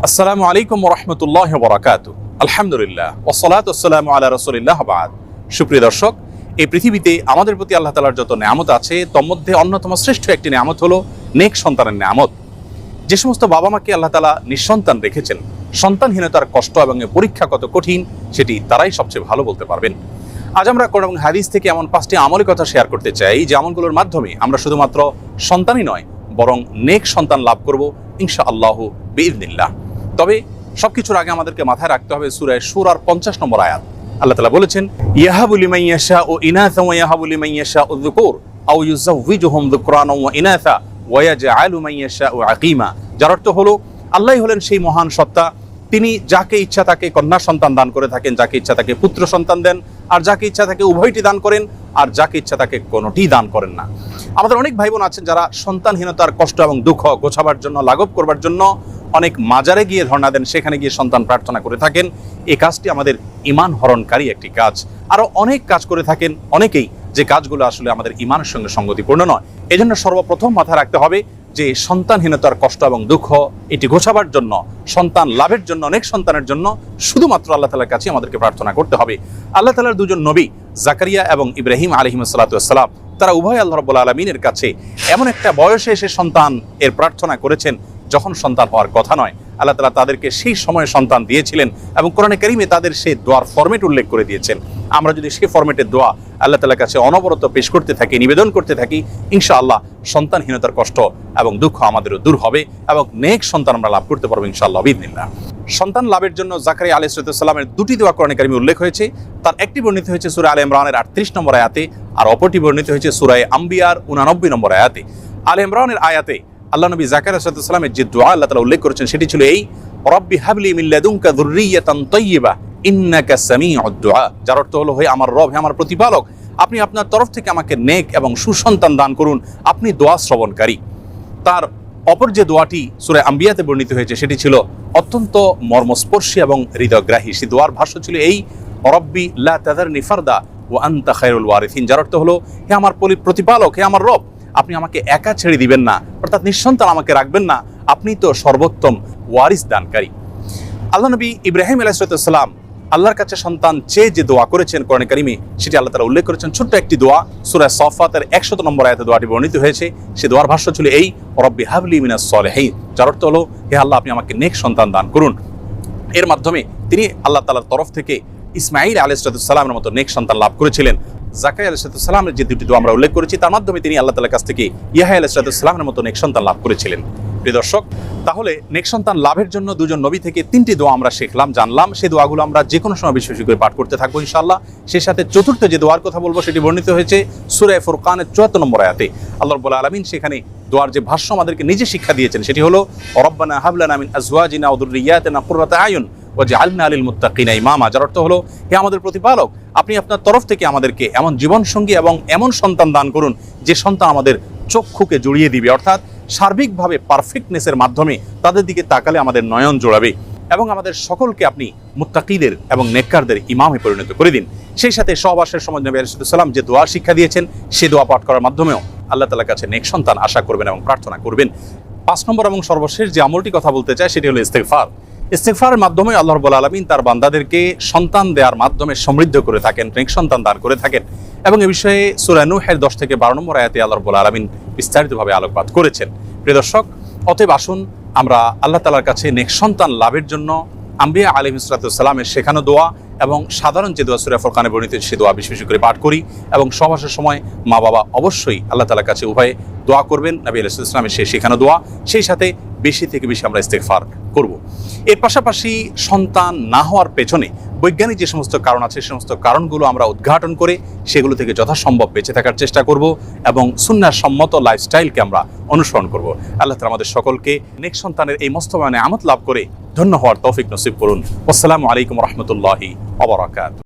আসসালামু আলাইকুম ওয়া রাহমাতুল্লাহি ওয়া বারাকাতুহু। আলহামদুলিল্লাহ ওয়াসসালাতু ওয়াসসালামু আলা রাসূলিল্লাহ বা'দ। সুপ্রিয় দর্শক, এই পৃথিবীতে আমাদের প্রতি আল্লাহ তাআলার যত নেয়ামত আছে তার মধ্যে অন্যতম শ্রেষ্ঠ একটি নেয়ামত হলো নেক সন্তানের নেয়ামত। যে সমস্ত বাবা মাকে আল্লাহ তাআলা নিঃসন্তান রেখেছেন, সন্তানহীনতার কষ্ট এবং পরীক্ষা কত কঠিন সেটি তারাই সবচেয়ে ভালো বলতে পারবেন। আজ আমরা কোরআন এবং হাদিস থেকে এমন 5টি আমলের কথা শেয়ার করতে চাই যে আমলগুলোর মাধ্যমে আমরা শুধুমাত্র সন্তানই নয় বরং নেক সন্তান লাভ করব ইনশাআল্লাহ বিইذنিল্লাহ। তবে সবকিছুর আগে আমাদেরকে মাথায় রাখতে হবে সূরা শুরার 50 নম্বর আয়াত। আল্লাহ তাআলা বলেছেন, ইয়াহাবু লিমান ইয়াশাউ ইনাসা ওয়া ইয়াহাবু লিমান ইয়াশাউ যুকুর আও ইউযাওয়িজুহুম যুকরানা ওয়া ইনাসা ওয়া ইয়াজআলু মান ইয়াশাউ আকীমা। যার অর্থ হলো আল্লাহই হলেন সেই মহান সত্তা, তিনি যাকে ইচ্ছা তাকে কন্যা সন্তান দান করে থাকেন, যাকে ইচ্ছা তাকে পুত্র সন্তান দেন, আর যাকে ইচ্ছা তাকে উভয়টি দান করেন, আর যাকে ইচ্ছা তাকে কোনোটি দান করেন না। আমাদের অনেক ভাই বোন আছেন যারা সন্তানহীনতার কষ্ট এবং দুঃখ গোছাবার জন্য, লাঘব করবার জন্য অনেক মাজারে গিয়ে ধর্ণা দেন, সেখানে গিয়ে সন্তান প্রার্থনা করে থাকেন। এই কাজটি আমাদের ঈমান হরণকারী একটি কাজ। আরও অনেক কাজ করে থাকেন অনেকেই, যে কাজগুলো আসলে আমাদের ঈমানের সঙ্গে সঙ্গতিপূর্ণ নয়। এজন্য সর্বপ্রথম মাথায় রাখতে হবে যে সন্তানহীনতার কষ্ট এবং দুঃখ এটি ঘোচাবার জন্য, সন্তান লাভের জন্য, অনেক সন্তানের জন্য শুধুমাত্র আল্লাহ তাআলার কাছে আমাদেরকে প্রার্থনা করতে হবে। আল্লাহ তাআলার দুজন নবী জাকারিয়া এবং ইব্রাহিম আলাইহিস সালাতু ওয়াস সালাম, তারা উভয় আল্লাহ রাব্বুল আলামিনের কাছে এমন একটা বয়সে এসে সন্তান এর প্রার্থনা করেছেন যখন সন্তান হওয়ার কথা নয়। আল্লাহ তাআলা তাদেরকে সেই সময়ে সন্তান দিয়েছিলেন এবং কোরআনে কারীমে তাদের সেই দোয়ার ফরম্যাট উল্লেখ করে দিয়েছেন। আমরা যদি সেই ফরম্যাটের দোয়া আল্লাহ তাআলার কাছে অনবরত পেশ করতে থাকি, নিবেদন করতে থাকি, ইনশাআল্লাহ সন্তানহীনতার কষ্ট এবং দুঃখ আমাদেরও দূর হবে এবং নেক সন্তান আমরা লাভ করতে পারবো ইনশাআল্লাহ বিইذনিল্লাহ। সন্তান লাভের জন্য জাকারিয়া আলাইহিস সালামের দুটি দোয়া কোরআনে কারীমে উল্লেখ হয়েছে। তার একটি বর্ণিত হয়েছে সূরা আলে ইমরানের 38 নম্বর আয়াতে, আর অপরটি বর্ণিত হয়েছে সূরা আম্বিয়ার 89 নম্বর আয়াতে। আলে ইমরানের আয়াতে আল্লাহ নবী জাকারিয়া আলাইহিস সালামের যে দোয়া আল্লাহ তাআলা উল্লেখ করেছেন সেটি ছিল এই, রব্বি হাবলি মিন লাদুনকা যুররিয়াতান তাইয়্যিবা ইন্নাকা সামিউদ দুআ। যার অর্থ হলো, হে আমার রব, হে আমার প্রতিপালক, আপনি আপনার তরফ থেকে আমাকে নেক এবং সুসন্তান দান করুন, আপনি দোয়া শ্রবণকারী। তার অপর যে দোয়াটি সূরা আম্বিয়াতে বর্ণিত হয়েছে সেটি ছিল অত্যন্ত মর্মস্পর্শী এবং হৃদয়গ্রাহী। সেই দোয়ার ভাষ্য ছিল এই, রব্বি লা তাযারনি ফারদা ওয়া আনতা খায়রুল ওয়ারিসিন। যার অর্থ হলো, হে আমার প্রতিপালক, হে আমার রব, আপনি আমাকে একা ছেড়ে দিবেন না, অর্থাৎ নিঃসন্তান আমাকে রাখবেন না, আপনি তো সর্বোত্তম ওয়ারিস দানকারী। আল্লাহ নবী ইব্রাহিম আলাইহিস সালাম আল্লাহর কাছে সন্তান চেয়ে যে দোয়া করেছেন কোরআনে কারীমে, সেটি আল্লাহ তাআলা উল্লেখ করেছেন ছোট্ট একটি দোয়া। সূরা সাফফাতের 100 নম্বর আয়াতে দোয়াটি বর্ণিত হয়েছে। সেই দোয়ার ভাষ্য ছিল এই, রব্বি হাবলি মিনাস সলিহিন। যার অর্থ হলো, হে আল্লাহ, আপনি আমাকে নেক সন্তান দান করুন। এর মাধ্যমে তিনি আল্লাহ তাআলার তরফ থেকে ইসমাঈল আলাইহিস সালামের মতো নেক সন্তান লাভ করেছিলেন। জাকারিয়া আলাইহিস সালামের যে দুটি দোয়া আমরা উল্লেখ করেছি, তার মাধ্যমে তিনি আল্লাহ তাআলার কাছ থেকে ইয়াহয়া আলাইহিস সালামের মতো নেক সন্তান লাভ করেছিলেন। প্রিয় দর্শক, তাহলে নেক সন্তান লাভের জন্য দুজন নবী থেকে 3টি দোয়া আমরা শিখলাম, জানলাম। সেই দোয়াগুলো আমরা যে কোনো সময় বেশি বেশি করে পাঠ করতে থাকবো ইনশাআল্লাহ। সেই সাথে চতুর্থ যে দোয়ার কথা বলবো সেটি বর্ণিত হয়েছে সূরা ফুরকানের 74 নম্বর আয়াতে। আল্লাহ রাব্বুল আলামিন সেখানে দোয়ার যে ভাষ্য আমাদেরকে নিজে শিক্ষা দিয়েছেন সেটি হলো, রব্বানা হাব লানা মিন আজওয়াজিনা ওয়া যুররিয়াতিনা কুররাতা আয়ুন ওয়াজআলনা লিল মুত্তাকিনা ইমামা। যার অর্থ হলো, হে আমাদের প্রতিপালক, আপনি আপনার তরফ থেকে আমাদেরকে এমন জীবনসঙ্গী এবং এমন সন্তান দান করুন যে সন্তান আমাদের চক্ষুকে জুড়িয়ে দিবে, অর্থাৎ সার্বিকভাবে পারফেক্টনেসের মাধ্যমে তাদের দিকে তাকালে আমাদের নয়ন জোড়াবে, এবং আমাদের সকলকে আপনি মুত্তাকিদের এবং নেককারদের ইমামে পরিণত করে দিন। সেই সাথে সহবাসের সময় নবী আলাইহিস সালাম যে দোয়া শিক্ষা দিয়েছেন, সেই দোয়া পাঠ করার মাধ্যমেও আল্লাহ তাআলার কাছে নেক সন্তান আশা করবেন এবং প্রার্থনা করবেন। 5 নম্বর এবং সর্বশেষ যে আমলটি কথা বলতে চাই সেটি হলো ইস্তিগফার। ইস্তিগফারের মাধ্যমে আল্লাহ রাব্বুল আলামিন তার বান্দাদেরকে সন্তান দেওয়ার মাধ্যমে সমৃদ্ধ করে থাকেন, নেক সন্তান দান করে থাকেন। এবং এ বিষয়ে সূরা নূহের 10 থেকে 12 নম্বর আয়াতে আল্লাহ রাব্বুল আলামিন বিস্তারিতভাবে আলোকপাত করেছেন। প্রিয় দর্শক, অতএব আসুন আমরা আল্লাহ তাআলার কাছে নেক সন্তান লাভের জন্য আম্বিয়া আলাইহিস সালামের শেখানো দোয়া এবং সাধারণ যে দোয়া সূরা ফুরকানে বর্ণিত সে দোয়া বেশি বেশি করে পাঠ করি, এবং সহবাসের সময় মা বাবা অবশ্যই আল্লাহ তাআলার কাছে উভয়ে দোয়া করবেন, নবী আলাইহিস সালামের সেই শেখানো দোয়া। সেই সাথে বেশি থেকে বেশি আমরা ইস্তিগফার করব। এর পাশাপাশি সন্তান না হওয়ার পেছনে বৈজ্ঞানিক যে সমস্ত কারণ আছে, সে সমস্ত কারণগুলো আমরা উদ্ঘাটন করে সেগুলো থেকে যথাসম্ভব বেঁচে থাকার চেষ্টা করব এবং সুন্নাহ সম্মত লাইফস্টাইলকে আমরা অনুসরণ করব। আল্লাহ তাআলা আমাদের সকলকে নেক সন্তানের এই মস্তবয় নেয়ামত লাভ করে ধন্য হওয়ার তৌফিক নসিব করুন। আসসালামু আলাইকুম ওয়া রাহমাতুল্লাহি ওয়া বারাকাতুহু।